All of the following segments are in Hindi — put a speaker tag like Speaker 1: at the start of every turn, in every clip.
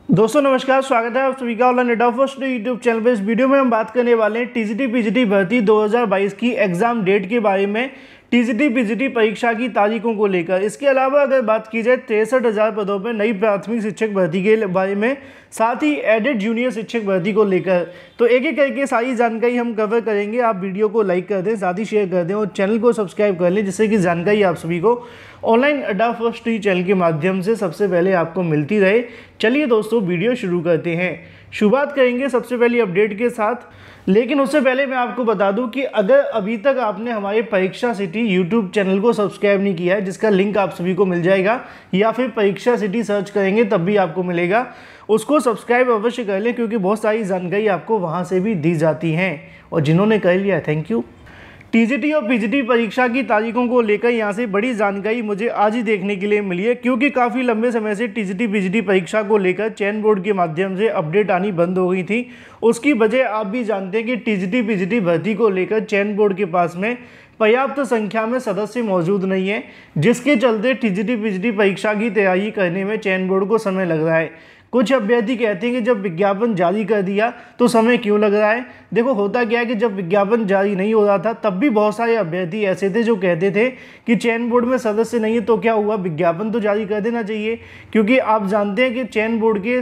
Speaker 1: दोस्तों नमस्कार, स्वागत है आप सभी का online data first YouTube channel पर। इस वीडियो में हम बात करने वाले हैं टीजीटी पीजीटी भर्ती 2022 की एग्जाम डेट के बारे में, टीजीटी पीजीटी परीक्षा की तारीखों को लेकर। इसके अलावा अगर बात की जाए 63,000 पदों पर नई प्राथमिक शिक्षक भर्ती के बारे में, साथ ही एडेड जूनियर शिक्षक भर्ती को लेकर, तो एक एक करके सारी जानकारी हम कवर करेंगे। आप वीडियो को लाइक कर दें, साथ ही शेयर कर दें और चैनल को सब्सक्राइब कर लें, जिससे कि जानकारी आप सभी को ऑनलाइन अड्डा फर्स्ट चैनल के माध्यम से सबसे पहले आपको मिलती रहे। चलिए दोस्तों वीडियो शुरू करते हैं। शुरुआत करेंगे सबसे पहले अपडेट के साथ, लेकिन उससे पहले मैं आपको बता दूं कि अगर अभी तक आपने हमारे परीक्षा सिटी यूट्यूब चैनल को सब्सक्राइब नहीं किया है, जिसका लिंक आप सभी को मिल जाएगा, या फिर परीक्षा सिटी सर्च करेंगे तब भी आपको मिलेगा, उसको सब्सक्राइब अवश्य कर लें, क्योंकि बहुत सारी जानकारी आपको वहां से भी दी जाती हैं। और जिन्होंने कर लिया थैंक यू। टीजीटी और पीजीटी परीक्षा की तारीखों को लेकर यहाँ से बड़ी जानकारी मुझे आज ही देखने के लिए मिली है, क्योंकि काफ़ी लंबे समय से टीजीटी पीजीटी परीक्षा को लेकर चयन बोर्ड के माध्यम से अपडेट आनी बंद हो गई थी। उसकी वजह आप भी जानते हैं कि टीजीटी पीजीटी भर्ती को लेकर चयन बोर्ड के पास में पर्याप्त संख्या में सदस्य मौजूद नहीं है, जिसके चलते टीजीटी पीजीटी परीक्षा की तैयारी करने में चयन बोर्ड को समय लग रहा है। कुछ अभ्यर्थी कहते हैं कि जब विज्ञापन जारी कर दिया तो समय क्यों लग रहा है। देखो होता क्या है कि जब विज्ञापन जारी नहीं हो रहा था तब भी बहुत सारे अभ्यर्थी ऐसे थे जो कहते थे कि चयन बोर्ड में सदस्य नहीं है तो क्या हुआ, विज्ञापन तो जारी कर देना चाहिए, क्योंकि आप जानते हैं कि चयन बोर्ड के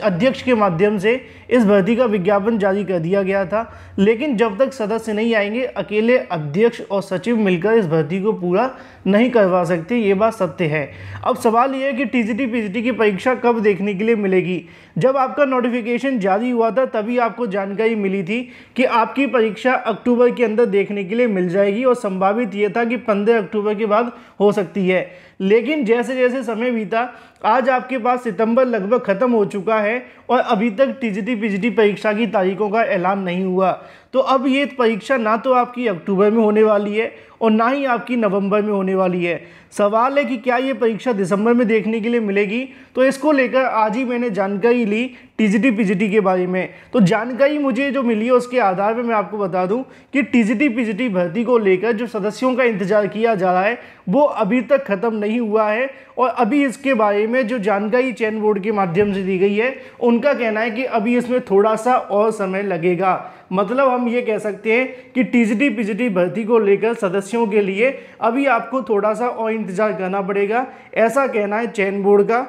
Speaker 1: अध्यक्ष के माध्यम से इस भर्ती का विज्ञापन जारी कर दिया गया था। लेकिन जब तक सदस्य नहीं आएंगे, अकेले अध्यक्ष और सचिव मिलकर इस भर्ती को पूरा नहीं करवा सकते, ये बात सत्य है। अब सवाल ये है कि टीजीटी पीजीटी की परीक्षा कब देखने के लिए मिलेगी। जब आपका नोटिफिकेशन जारी हुआ था तभी आपको जानकारी मिली थी कि आपकी परीक्षा अक्टूबर के अंदर देखने के लिए मिल जाएगी, और संभावित ये था कि 15 अक्टूबर के बाद हो सकती है। लेकिन जैसे जैसे समय बीता, आज आपके पास सितंबर लगभग खत्म हो चुका है और अभी तक टीजीटी पीजीटी परीक्षा की तारीखों का ऐलान नहीं हुआ। तो अब ये परीक्षा ना तो आपकी अक्टूबर में होने वाली है और ना ही आपकी नवंबर में होने वाली है। सवाल है कि क्या ये परीक्षा दिसंबर में देखने के लिए मिलेगी। तो इसको लेकर आज ही मैंने जानकारी ली टीजीटी पीजीटी के बारे में। तो जानकारी मुझे जो मिली है उसके आधार पर मैं आपको बता दूं कि टीजीटी पीजीटी भर्ती को लेकर जो सदस्यों का इंतजार किया जा रहा है वो अभी तक खत्म नहीं हुआ है, और अभी इसके बारे में जो जानकारी चयन बोर्ड के माध्यम से दी गई है, उनका कहना है कि अभी इसमें थोड़ा सा और समय लगेगा। मतलब हम ये कह सकते हैं कि टीजीटी पीजीटी भर्ती को लेकर सदस्यों के लिए अभी आपको थोड़ा सा और इंतजार करना पड़ेगा, ऐसा कहना है चयन बोर्ड का।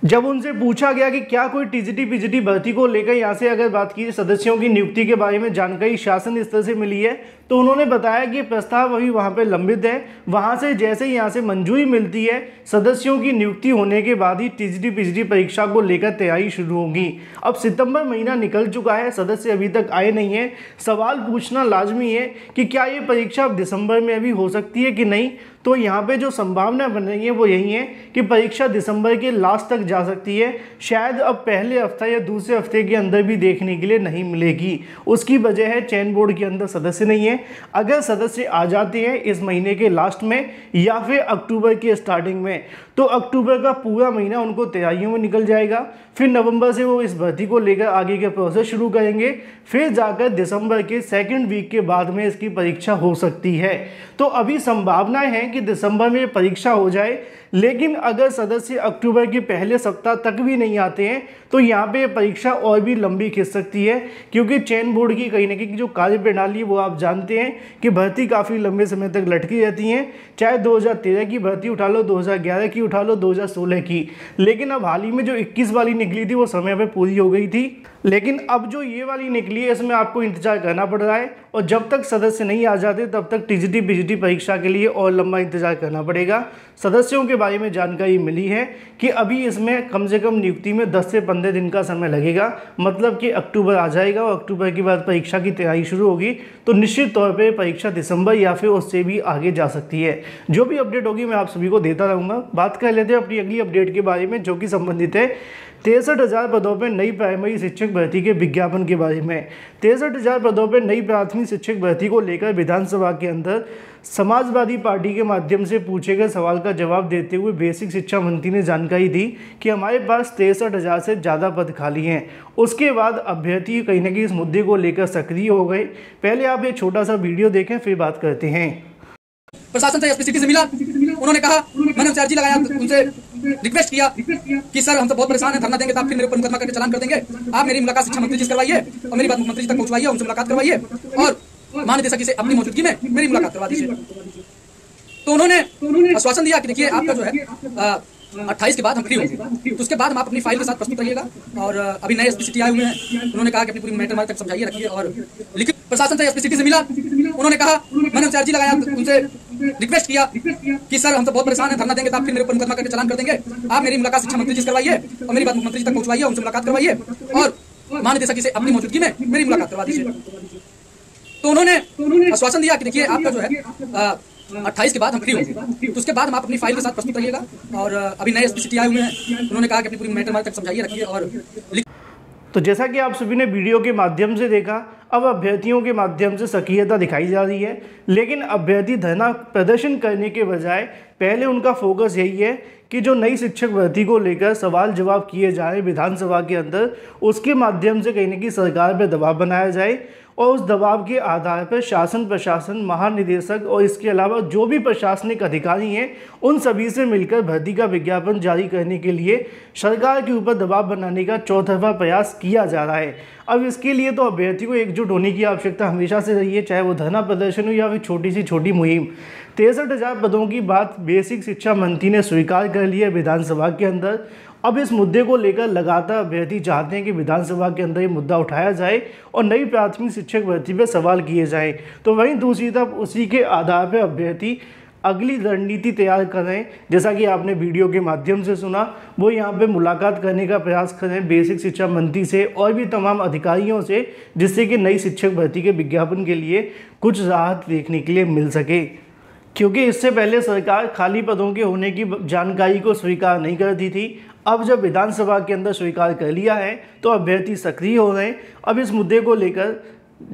Speaker 1: जब उनसे पूछा गया कि क्या कोई टीजीटी पीजीटी भर्ती को लेकर यहाँ से अगर बात की सदस्यों की नियुक्ति के बारे में जानकारी शासन स्तर से मिली है, तो उन्होंने बताया कि प्रस्ताव अभी वहाँ पे लंबित है। वहाँ से जैसे ही यहाँ से मंजूरी मिलती है, सदस्यों की नियुक्ति होने के बाद ही टीजीटी पीजीटी परीक्षा को लेकर तैयारी शुरू होगी। अब सितंबर महीना निकल चुका है, सदस्य अभी तक आए नहीं है। सवाल पूछना लाजमी है कि क्या ये परीक्षा अब दिसंबर में अभी हो सकती है कि नहीं। तो यहाँ पे जो संभावना बन रही है वो यही है कि परीक्षा दिसंबर के लास्ट तक जा सकती है, शायद अब पहले हफ्ता या दूसरे हफ्ते के अंदर भी देखने के लिए नहीं मिलेगी। उसकी वजह है चयन बोर्ड के अंदर सदस्य नहीं है। अगर सदस्य आ जाते हैं इस महीने के लास्ट में या फिर अक्टूबर के स्टार्टिंग में, तो अक्टूबर का पूरा महीना उनको तैयारियों में निकल जाएगा। फिर नवंबर से वो इस भर्ती को लेकर आगे के प्रोसेस शुरू करेंगे, फिर जाकर दिसंबर के सेकंड वीक के बाद में इसकी परीक्षा हो सकती है। तो अभी संभावनाएं हैं कि दिसंबर में परीक्षा हो जाए, लेकिन अगर सदस्य अक्टूबर के पहले सप्ताह तक भी नहीं आते हैं तो यहाँ पे परीक्षा और भी लंबी खिंच सकती है, क्योंकि चयन बोर्ड की कहीं ना कहीं जो कार्यप्रणाली है वो आप जानते हैं कि भर्ती काफ़ी लंबे समय तक लटकी रहती हैं। चाहे 2013 की भर्ती उठा लो, 2011 की उठा लो, 2016 की, लेकिन अब हाल ही में जो 21 वाली निकली थी वो समय पर पूरी हो गई थी। लेकिन अब जो ये वाली निकली है इसमें आपको इंतजार करना पड़ रहा है, और जब तक सदस्य नहीं आ जाते तब तक टीजीटी पीजीटी परीक्षा के लिए और लंबा इंतजार करना पड़ेगा। सदस्यों के बारे में जानकारी मिली है कि अभी इसमें कम से कम नियुक्ति में 10 से 15 दिन का समय लगेगा, मतलब कि अक्टूबर आ जाएगा और अक्टूबर के बाद परीक्षा की तैयारी शुरू होगी। तो निश्चित तौर पे परीक्षा दिसंबर या फिर उससे भी आगे जा सकती है। जो भी अपडेट होगी मैं आप सभी को देता रहूँगा। बात कर लेते हैं अपनी अगली अपडेट के बारे में, जो कि संबंधित है 63,000 पदों पर नई प्राइमरी शिक्षक भर्ती के विज्ञापन के बारे में। 63,000 पदों पर नई प्राथमिक शिक्षक भर्ती को लेकर विधानसभा के अंदर समाजवादी पार्टी के माध्यम से पूछे गए सवाल का जवाब देते हुए बेसिक शिक्षा मंत्री ने जानकारी दी कि हमारे पास 63,000 से ज़्यादा पद खाली हैं। उसके बाद अभ्यर्थी कहीं ना कहीं इस मुद्दे को लेकर सक्रिय हो गए। पहले आप एक छोटा सा वीडियो देखें, फिर बात करते हैं।
Speaker 2: प्रशासन से एसपीसीटी से मिला, उन्होंने कहा, मैंने चार्ज लगाया उनसे रिक्वेस्ट किया कि सर हम तो बहुत परेशान हैं, धरना देंगे तो आप फिर मेरे ऊपर मुकदमा करके चालान कर देंगे, आप मेरी मुलाकात शिक्षा मंत्री जी से करवाइए और मेरी बात मुख्यमंत्री जी तक पहुंचवाइए, उनसे मुलाकात करवाइए और महानिदेशक जी से अपनी मौजूदगी में मेरी मुलाकात करवा दीजिए। तो उन्होंने आश्वासन दिया कि देखिए आपका जो है 28 के बाद हम फ्री होंगे, तो उसके बाद हम आप अपनी फाइल के साथ प्रस्तुत रहिएगा। और अभी नए एसपी सिटी आए हुए हैं, उन्होंने कहा कि अपनी पूरी मैटर हमारे तक समझाइए, रखिए। और लिखित प्रशासन से एसपी सिटी से मिला, उन्होंने कहा, मैंने उनसे अर्जी लगाया, उनसे रिक्वेस्ट किया कि सर हम तो बहुत परेशान हैं, धरना देंगे तो आप फिर मेरे ऊपर मुकदमा करके चालान कर देंगे, आप मेरी मुलाकात शिक्षा मंत्री जी से करवाइए और मेरी बात मुख्यमंत्री जी तक पहुंचवाइए, उनसे मुलाकात करवाइए और महानिदेशक जी से अपनी मौजूदगी में मेरी मुलाकात करवा दीजिए। तो उन्होंने आश्वासन दिया कि देखिए आपका जो है 28 के बाद हम फ्री होंगे, तो उसके बाद हम आप अपनी फाइल के साथ प्रस्तुत रहिएगा। और अभी नए एसपी सिटी आए हुए हैं, उन्होंने कहा कि अपनी पूरी मैटर हमारे तक समझाइए, रखिए। और
Speaker 1: तो जैसा कि आप सभी ने वीडियो के माध्यम से देखा, अब अभ्यर्थियों के माध्यम से सक्रियता दिखाई जा रही है, लेकिन अभ्यर्थी धरना प्रदर्शन करने के बजाय पहले उनका फोकस यही है कि जो नई शिक्षक भर्ती को लेकर सवाल जवाब किए जाए विधानसभा के अंदर, उसके माध्यम से कहीं ना कहीं सरकार पर दबाव बनाया जाए और उस दबाव के आधार पर शासन प्रशासन महानिदेशक और इसके अलावा जो भी प्रशासनिक अधिकारी हैं उन सभी से मिलकर भर्ती का विज्ञापन जारी करने के लिए सरकार के ऊपर दबाव बनाने का चौतरफा प्रयास किया जा रहा है। अब इसके लिए तो अभ्यर्थी को एकजुट होने की आवश्यकता हमेशा से रही है, चाहे वो धरना प्रदर्शन हो या फिर छोटी सी छोटी मुहिम। 63,000 पदों की बात बेसिक शिक्षा मंत्री ने स्वीकार कर ली है विधानसभा के अंदर। अब इस मुद्दे को लेकर लगातार अभ्यर्थी चाहते हैं कि विधानसभा के अंदर ये मुद्दा उठाया जाए और नई प्राथमिक शिक्षक भर्ती पर सवाल किए जाएं। तो वहीं दूसरी तरफ उसी के आधार पर अभ्यर्थी अगली रणनीति तैयार करें, जैसा कि आपने वीडियो के माध्यम से सुना, वो यहाँ पे मुलाकात करने का प्रयास करें बेसिक शिक्षा मंत्री से और भी तमाम अधिकारियों से, जिससे कि नई शिक्षक भर्ती के विज्ञापन के लिए कुछ राहत देखने के लिए मिल सके। क्योंकि इससे पहले सरकार खाली पदों के होने की जानकारी को स्वीकार नहीं करती थी। अब जब विधानसभा के अंदर स्वीकार कर लिया है तो अभ्यर्थी सक्रिय हो रहे हैं। अब इस मुद्दे को लेकर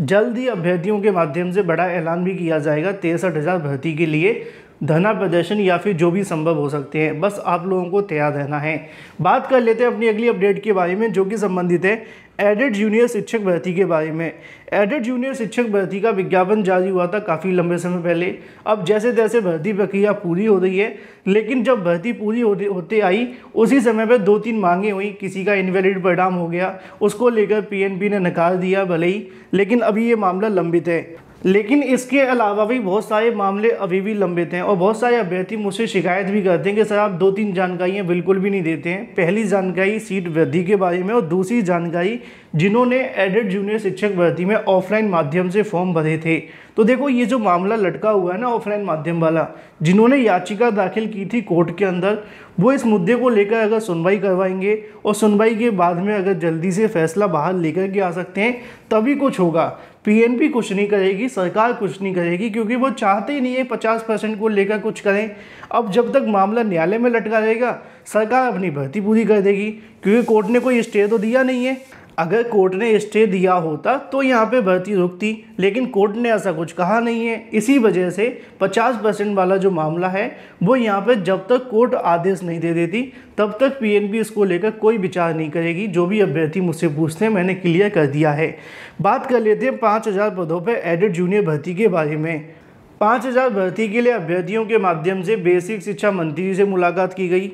Speaker 1: जल्द ही अभ्यर्थियों के माध्यम से बड़ा ऐलान भी किया जाएगा 63,000 भर्ती के लिए धरना प्रदर्शन या फिर जो भी संभव हो सकते हैं। बस आप लोगों को तैयार रहना है। बात कर लेते हैं अपनी अगली अपडेट के बारे में, जो कि संबंधित है एडेड जूनियर शिक्षक भर्ती के बारे में। एडेड जूनियर शिक्षक भर्ती का विज्ञापन जारी हुआ था काफ़ी लंबे समय पहले। अब जैसे तैसे भर्ती प्रक्रिया पूरी हो रही है, लेकिन जब भर्ती पूरी होते आई उसी समय पर 2-3 मांगे हुई। किसी का इनवैलिड परिणाम हो गया, उसको लेकर पीएनबी ने नकार दिया भले ही, लेकिन अभी ये मामला लंबित है। लेकिन इसके अलावा भी बहुत सारे मामले अभी भी लंबित हैं और बहुत सारे अभ्यर्थी मुझसे शिकायत भी करते हैं कि सर आप 2-3 जानकारियाँ बिल्कुल भी नहीं देते हैं। पहली जानकारी सीट वृद्धि के बारे में और दूसरी जानकारी जिन्होंने एडेड जूनियर शिक्षक भर्ती में ऑफलाइन माध्यम से फॉर्म भरे थे। तो देखो ये जो मामला लटका हुआ है ना ऑफलाइन माध्यम वाला, जिन्होंने याचिका दाखिल की थी कोर्ट के अंदर, वो इस मुद्दे को लेकर अगर सुनवाई करवाएंगे और सुनवाई के बाद में अगर जल्दी से फैसला बाहर लेकर के आ सकते हैं तभी कुछ होगा। पीएनबी कुछ नहीं करेगी, सरकार कुछ नहीं करेगी, क्योंकि वो चाहते ही नहीं है 50% को लेकर कुछ करें। अब जब तक मामला न्यायालय में लटका रहेगा सरकार अपनी भर्ती पूरी कर देगी, क्योंकि कोर्ट ने कोई स्टे तो दिया नहीं है। अगर कोर्ट ने स्टे दिया होता तो यहाँ पे भर्ती रुकती, लेकिन कोर्ट ने ऐसा कुछ कहा नहीं है। इसी वजह से 50% वाला जो मामला है वो यहाँ पे जब तक कोर्ट आदेश नहीं दे देती तब तक पीएनबी इसको लेकर कोई विचार नहीं करेगी। जो भी अभ्यर्थी मुझसे पूछते हैं मैंने क्लियर कर दिया है। बात कर लेते हैं 5,000 पदों पर एडेड जूनियर भर्ती के बारे में। 5,000 भर्ती के लिए अभ्यर्थियों के माध्यम से बेसिक शिक्षा मंत्री से मुलाकात की गई।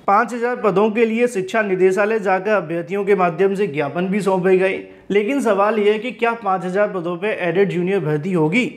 Speaker 1: 5,000 पदों के लिए शिक्षा निदेशालय जाकर अभ्यर्थियों के माध्यम से ज्ञापन भी सौंपे गए। लेकिन सवाल यह है कि क्या 5,000 पदों पर एडेड जूनियर भर्ती होगी?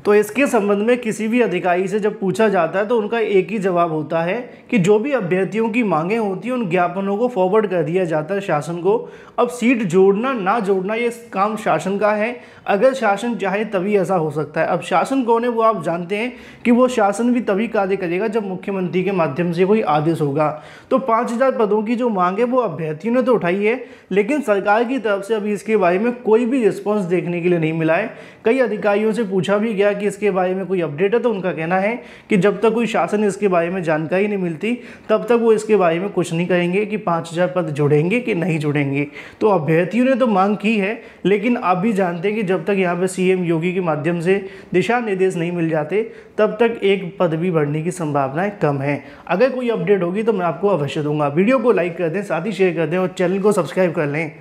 Speaker 1: तो इसके संबंध में किसी भी अधिकारी से जब पूछा जाता है तो उनका एक ही जवाब होता है कि जो भी अभ्यर्थियों की मांगें होती हैं उन ज्ञापनों को फॉरवर्ड कर दिया जाता है शासन को। अब सीट जोड़ना ना जोड़ना ये काम शासन का है। अगर शासन चाहे तभी ऐसा हो सकता है। अब शासन कौन है वो आप जानते हैं कि वो शासन भी तभी कार्य करेगा जब मुख्यमंत्री के माध्यम से कोई आदेश होगा। तो 5,000 पदों की जो मांग है वो अभ्यर्थियों ने तो उठाई है, लेकिन सरकार की तरफ से अभी इसके बारे में कोई भी रिस्पॉन्स देखने के लिए नहीं मिला है। कई अधिकारियों से पूछा भी गया कि इसके बारे में कोई अपडेट है, तो उनका कहना है कि जब तक कोई शासन इसके बारे में जानकारी नहीं मिलती तब तक वो इसके बारे में कुछ नहीं करेंगे कि 5,000 पद जुड़ेंगे कि नहीं जुड़ेंगे। तो अभ्यर्थियों ने तो मांग की है, लेकिन आप भी जानते हैं कि जब तक यहाँ पे सीएम योगी के माध्यम से दिशा निर्देश नहीं मिल जाते तब तक एक पद भी बढ़ने की संभावनाएं कम है। अगर कोई अपडेट होगी तो मैं आपको अवश्य दूंगा। वीडियो को लाइक कर दें, साथ ही शेयर कर दें और चैनल को सब्सक्राइब कर लें।